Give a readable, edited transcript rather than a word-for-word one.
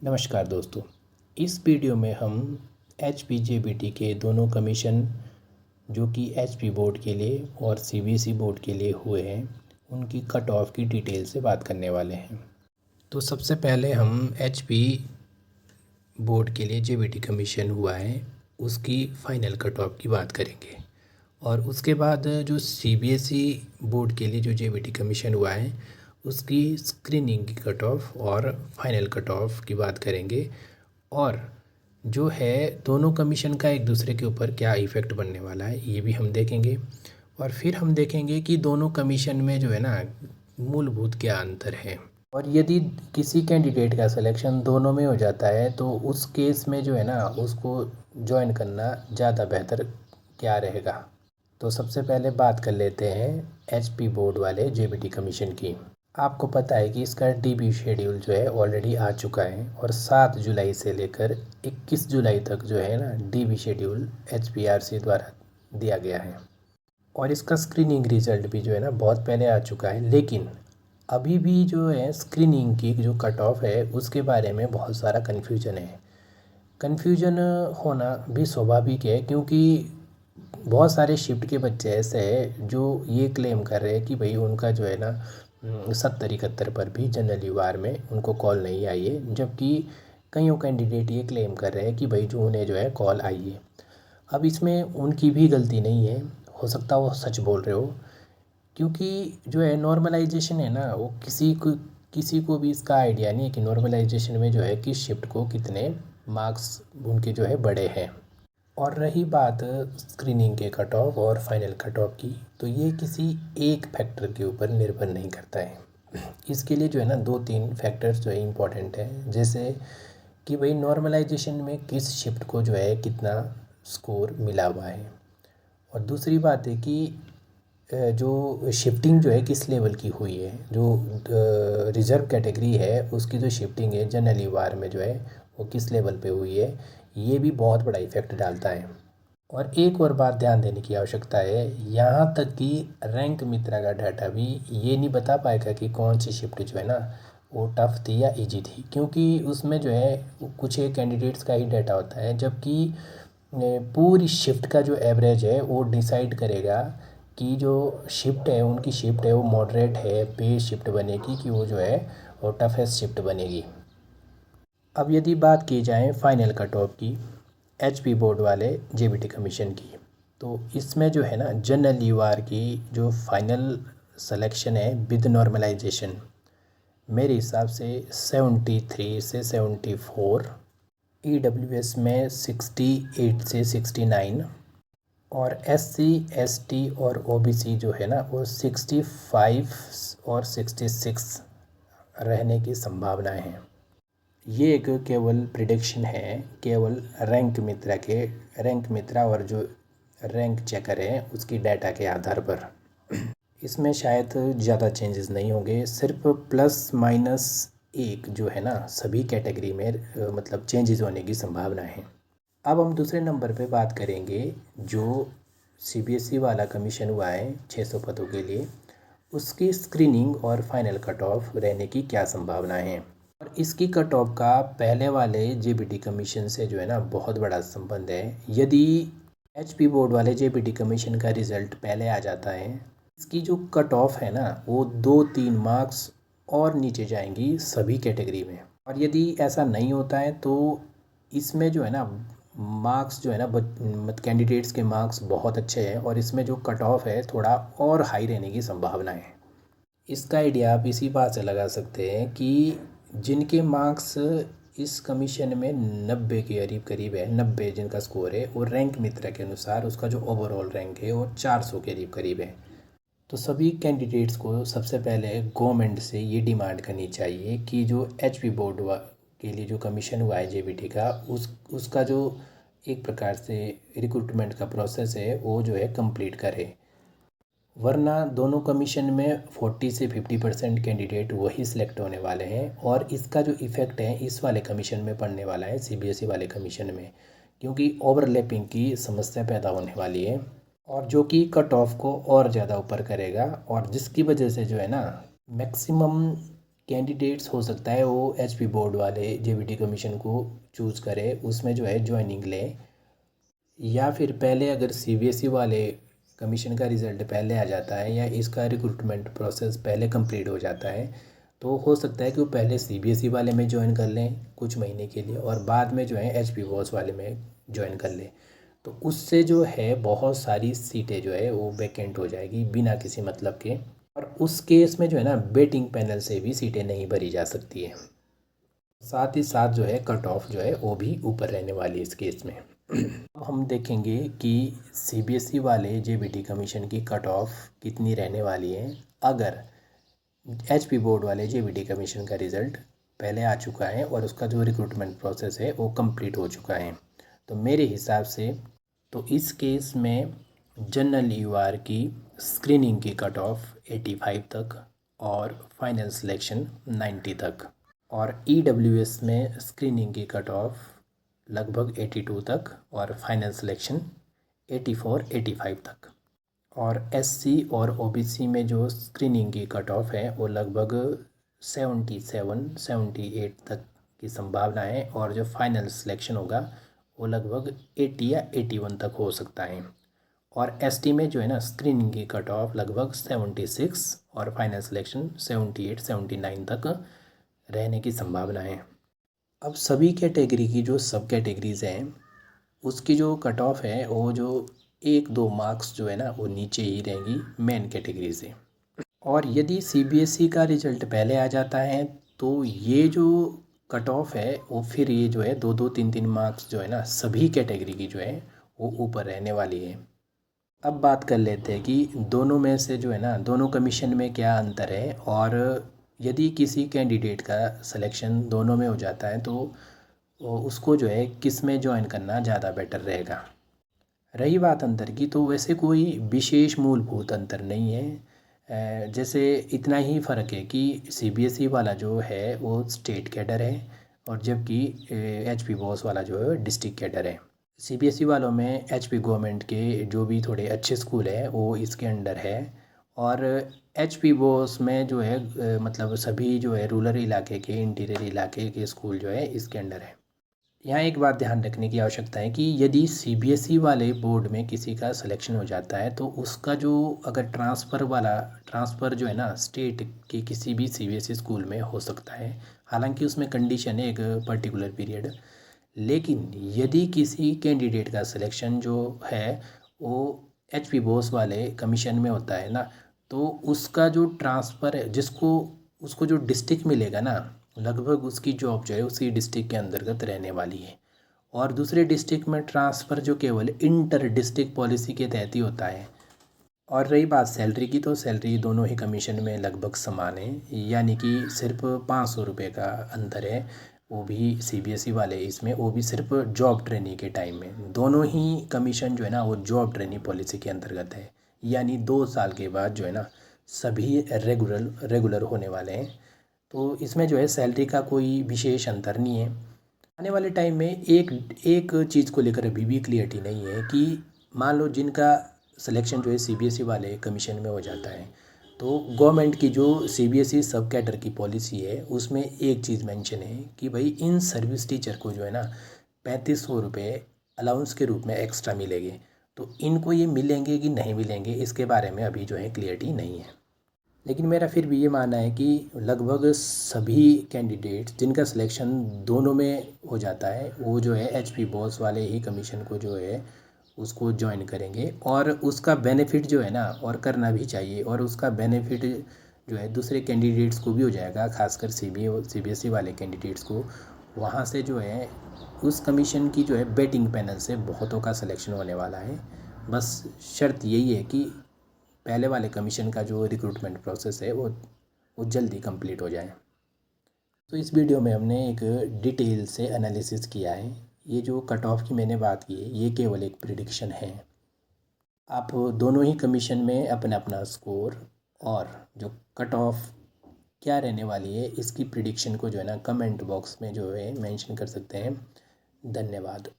नमस्कार दोस्तों। इस वीडियो में हम HPJBT के दोनों कमीशन जो कि HP बोर्ड के लिए और CBSE बोर्ड के लिए हुए हैं उनकी कट ऑफ की डिटेल से बात करने वाले हैं। तो सबसे पहले हम HP बोर्ड के लिए JBT कमीशन हुआ है उसकी फ़ाइनल कट ऑफ की बात करेंगे और उसके बाद जो CBSE बोर्ड के लिए जो JBT कमीशन हुआ है उसकी स्क्रीनिंग की कट ऑफ और फाइनल कट ऑफ की बात करेंगे और जो है दोनों कमीशन का एक दूसरे के ऊपर क्या इफ़ेक्ट बनने वाला है ये भी हम देखेंगे। और फिर हम देखेंगे कि दोनों कमीशन में जो है ना मूलभूत क्या अंतर है और यदि किसी कैंडिडेट का सिलेक्शन दोनों में हो जाता है तो उस केस में जो है ना उसको ज्वाइन करना ज़्यादा बेहतर क्या रहेगा। तो सबसे पहले बात कर लेते हैं HP बोर्ड वाले JBT कमीशन की। आपको पता है कि इसका DB शेड्यूल जो है ऑलरेडी आ चुका है और 7 जुलाई से लेकर 21 जुलाई तक जो है ना DB शेड्यूल HPRC द्वारा दिया गया है और इसका स्क्रीनिंग रिज़ल्ट भी जो है ना बहुत पहले आ चुका है। लेकिन अभी भी जो है स्क्रीनिंग की जो कट ऑफ है उसके बारे में बहुत सारा कन्फ्यूजन है। कन्फ्यूजन होना भी स्वाभाविक है क्योंकि बहुत सारे शिफ्ट के बच्चे ऐसे हैं जो ये क्लेम कर रहे हैं कि भाई उनका जो है ना 70-71 पर भी जनरल वार में उनको कॉल नहीं आई है, जबकि कईयों कैंडिडेट ये क्लेम कर रहे हैं कि भाई जो उन्हें जो है कॉल आई है। अब इसमें उनकी भी गलती नहीं है, हो सकता है वो सच बोल रहे हो क्योंकि जो है नॉर्मलाइजेशन है ना वो किसी को भी इसका आइडिया नहीं है कि नॉर्मलाइजेशन में जो है किस शिफ्ट को कितने मार्क्स उनके जो है बड़े हैं। और रही बात स्क्रीनिंग के कट ऑफ और फाइनल कट ऑफ की, तो ये किसी एक फैक्टर के ऊपर निर्भर नहीं करता है। इसके लिए जो है ना 2-3 फैक्टर्स जो है इम्पोर्टेंट है, जैसे कि भाई नॉर्मलाइजेशन में किस शिफ्ट को जो है कितना स्कोर मिला हुआ है और दूसरी बात है कि जो शिफ्टिंग जो है किस लेवल की हुई है। जो रिज़र्व कैटेगरी है उसकी जो शिफ्टिंग है जनरली वार में जो है वो किस लेवल पे हुई है, ये भी बहुत बड़ा इफ़ेक्ट डालता है। और एक और बात ध्यान देने की आवश्यकता है, यहाँ तक कि रैंक मित्रा का डाटा भी ये नहीं बता पाएगा कि कौन सी शिफ्ट जो है ना वो टफ़ थी या इजी थी, क्योंकि उसमें जो है कुछ एक कैंडिडेट्स का ही डाटा होता है, जबकि पूरी शिफ्ट का जो एवरेज है वो डिसाइड करेगा कि जो शिफ्ट है उनकी शिफ्ट है वो मॉडरेट है पे शिफ्ट बनेगी कि वो जो है वो टफेस्ट शिफ्ट बनेगी। अब यदि बात की जाए फाइनल कट ऑफ की HP बोर्ड वाले JBT कमीशन की, तो इसमें जो है ना जनरल UR की जो फाइनल सिलेक्शन है विद नॉर्मलाइजेशन मेरे हिसाब से 73 से 74, EWS में 68 से 69 और SC ST और OBC जो है ना वो 65 और 66 रहने की संभावनाएं हैं। ये एक केवल प्रिडिक्शन है, केवल रैंक मित्रा और जो रैंक चेकर है उसकी डाटा के आधार पर। इसमें शायद ज़्यादा चेंजेस नहीं होंगे, सिर्फ प्लस माइनस 1 जो है ना सभी कैटेगरी में मतलब चेंजेस होने की संभावना है। अब हम दूसरे नंबर पे बात करेंगे जो CBSE वाला कमीशन हुआ है 600 पदों के लिए, उसकी स्क्रीनिंग और फाइनल कट ऑफ रहने की क्या संभावना है। और इसकी कट ऑफ का पहले वाले JBT कमीशन से जो है ना बहुत बड़ा संबंध है। यदि HP बोर्ड वाले JBT कमीशन का रिज़ल्ट पहले आ जाता है, इसकी जो कट ऑफ है ना वो 2-3 मार्क्स और नीचे जाएंगी सभी कैटेगरी में। और यदि ऐसा नहीं होता है तो इसमें जो है ना मार्क्स जो है ना मत कैंडिडेट्स के मार्क्स बहुत अच्छे हैं और इसमें जो कट ऑफ है थोड़ा और हाई रहने की संभावना है। इसका आइडिया आप इसी बात से लगा सकते हैं कि जिनके मार्क्स इस कमीशन में 90 के करीब करीब है, 90 जिनका स्कोर है, वो रैंक मित्रा के अनुसार उसका जो ओवरऑल रैंक है वो 400 के करीब करीब है। तो सभी कैंडिडेट्स को सबसे पहले गवर्नमेंट से ये डिमांड करनी चाहिए कि जो HP बोर्ड के लिए जो कमीशन हुआ है JBT का उसका जो एक प्रकार से रिक्रूटमेंट का प्रोसेस है वो जो है कंप्लीट करे, वरना दोनों कमीशन में 40 से 50% कैंडिडेट वही सिलेक्ट होने वाले हैं और इसका जो इफ़ेक्ट है इस वाले कमीशन में पड़ने वाला है CBSE वाले कमीशन में, क्योंकि ओवरलैपिंग की समस्या पैदा होने वाली है और जो कि कट ऑफ को और ज़्यादा ऊपर करेगा और जिसकी वजह से जो है ना मैक्सिमम कैंडिडेट्स हो सकता है वो एचपी बोर्ड वाले जेबीटी कमीशन को चूज़ करे, उसमें जो है ज्वाइनिंग ले, या फिर पहले अगर सीबीएसई वाले कमीशन का रिज़ल्ट पहले आ जाता है या इसका रिक्रूटमेंट प्रोसेस पहले कंप्लीट हो जाता है, तो हो सकता है कि वो पहले सीबीएसई वाले में ज्वाइन कर लें कुछ महीने के लिए और बाद में जो है एचपी बोस वाले में ज्वाइन कर लें। तो उससे जो है बहुत सारी सीटें जो है वो वैकेंट हो जाएगी बिना किसी मतलब के, और उस केस में जो है ना वेटिंग पैनल से भी सीटें नहीं भरी जा सकती है। साथ ही साथ जो है कट ऑफ जो है वो भी ऊपर रहने वाली है इस केस में। अब हम देखेंगे कि सीबीएसई वाले जेबीटी कमीशन की कट ऑफ कितनी रहने वाली है अगर एचपी बोर्ड वाले जेबीटी कमीशन का रिज़ल्ट पहले आ चुका है और उसका जो रिक्रूटमेंट प्रोसेस है वो कंप्लीट हो चुका है। तो मेरे हिसाब से तो इस केस में जनरल यूआर की स्क्रीनिंग की कट ऑफ 85 तक और फाइनल सिलेक्शन 90 तक, और ईडब्ल्यूएस में स्क्रीनिंग की कट ऑफ लगभग 82 तक और फाइनल सिलेक्शन 84-85 तक, और एससी और ओबीसी में जो स्क्रीनिंग की कट ऑफ है वो लगभग 77-78 तक की संभावना है, और जो फाइनल सिलेक्शन होगा वो लगभग 80 या 81 तक हो सकता है। और एसटी में जो है ना स्क्रीनिंग की कट ऑफ लगभग 76 और फाइनल सिलेक्शन 78-79 तक रहने की संभावना है। अब सभी कैटेगरी की जो सब कैटेगरीज़ हैं उसकी जो कट ऑफ है वो जो 1-2 मार्क्स जो है ना वो नीचे ही रहेंगी मेन कैटेगरी से। और यदि सीबीएसई का रिज़ल्ट पहले आ जाता है तो ये जो कट ऑफ है वो फिर ये जो है 2-2, 3-3 मार्क्स जो है ना सभी कैटेगरी की जो है वो ऊपर रहने वाली है। अब बात कर लेते हैं कि दोनों में से जो है ना दोनों कमीशन में क्या अंतर है, और यदि किसी कैंडिडेट का सिलेक्शन दोनों में हो जाता है तो उसको जो है किस में ज्वाइन करना ज़्यादा बेटर रहेगा। रही बात अंतर की, तो वैसे कोई विशेष मूलभूत अंतर नहीं है। जैसे इतना ही फ़र्क है कि सीबीएसई वाला जो है वो स्टेट कैडर है और जबकि एचपी बॉस वाला जो है डिस्ट्रिक्ट कैडर है। सीबीएसई वालों में एचपी गवर्नमेंट के जो भी थोड़े अच्छे स्कूल है वो इसके अंडर है, और एचपी बॉस में जो है मतलब सभी जो है रूरल इलाके के इंटीरियर इलाके के स्कूल जो है इसके अंडर है। यहाँ एक बात ध्यान रखने की आवश्यकता है कि यदि सीबीएसई वाले बोर्ड में किसी का सिलेक्शन हो जाता है तो उसका जो अगर ट्रांसफ़र जो है ना स्टेट के किसी भी सीबीएसई स्कूल में हो सकता है, हालांकि उसमें कंडीशन है एक पर्टिकुलर पीरियड। लेकिन यदि किसी कैंडिडेट का सिलेक्शन जो है वो एचपी बॉस वाले कमीशन में होता है ना, तो उसका जो ट्रांसफ़र है जिसको उसको जो डिस्ट्रिक्ट मिलेगा ना लगभग उसकी जॉब जो है उसी डिस्ट्रिक्ट के अंतर्गत रहने वाली है, और दूसरे डिस्ट्रिक्ट में ट्रांसफ़र जो केवल इंटर डिस्ट्रिक्ट पॉलिसी के तहत ही होता है। और रही बात सैलरी की, तो सैलरी दोनों ही कमीशन में लगभग समान है, यानी कि सिर्फ 500 रुपये का अंतर है, वो भी सीबीएसई वाले इसमें, वो भी सिर्फ जॉब ट्रेनिंग के टाइम में। दोनों ही कमीशन जो है ना वो जॉब ट्रेनिंग पॉलिसी के अंतर्गत है, यानी 2 साल के बाद जो है ना सभी रेगुलर होने वाले हैं। तो इसमें जो है सैलरी का कोई विशेष अंतर नहीं है। आने वाले टाइम में एक एक चीज़ को लेकर अभी भी क्लियरिटी नहीं है कि मान लो जिनका सिलेक्शन जो है सीबीएसई वाले कमीशन में हो जाता है, तो गवर्नमेंट की जो सीबीएसई सब कैडर की पॉलिसी है उसमें एक चीज़ मेंशन है कि भाई इन सर्विस टीचर को जो है ना 3500 रुपये अलाउंस के रूप में एक्स्ट्रा मिलेंगे। तो इनको ये मिलेंगे कि नहीं मिलेंगे इसके बारे में अभी जो है क्लियरिटी नहीं है। लेकिन मेरा फिर भी ये मानना है कि लगभग सभी कैंडिडेट्स जिनका सिलेक्शन दोनों में हो जाता है वो जो है एचपी बॉस वाले ही कमीशन को जो है उसको ज्वाइन करेंगे, और उसका बेनिफिट जो है ना और करना भी चाहिए, और उसका बेनिफिट जो है दूसरे कैंडिडेट्स को भी हो जाएगा, खासकर सीबीएसई वाले कैंडिडेट्स को। वहाँ से जो है उस कमीशन की जो है बेटिंग पैनल से बहुतों का सिलेक्शन होने वाला है। बस शर्त यही है कि पहले वाले कमीशन का जो रिक्रूटमेंट प्रोसेस है वो जल्दी कंप्लीट हो जाए। तो इस वीडियो में हमने एक डिटेल से एनालिसिस किया है। ये जो कट ऑफ की मैंने बात की है ये केवल एक प्रिडिक्शन है। आप दोनों ही कमीशन में अपना अपना स्कोर और जो कट ऑफ क्या रहने वाली है इसकी प्रिडिक्शन को जो है ना कमेंट बॉक्स में जो है मेंशन कर सकते हैं। धन्यवाद।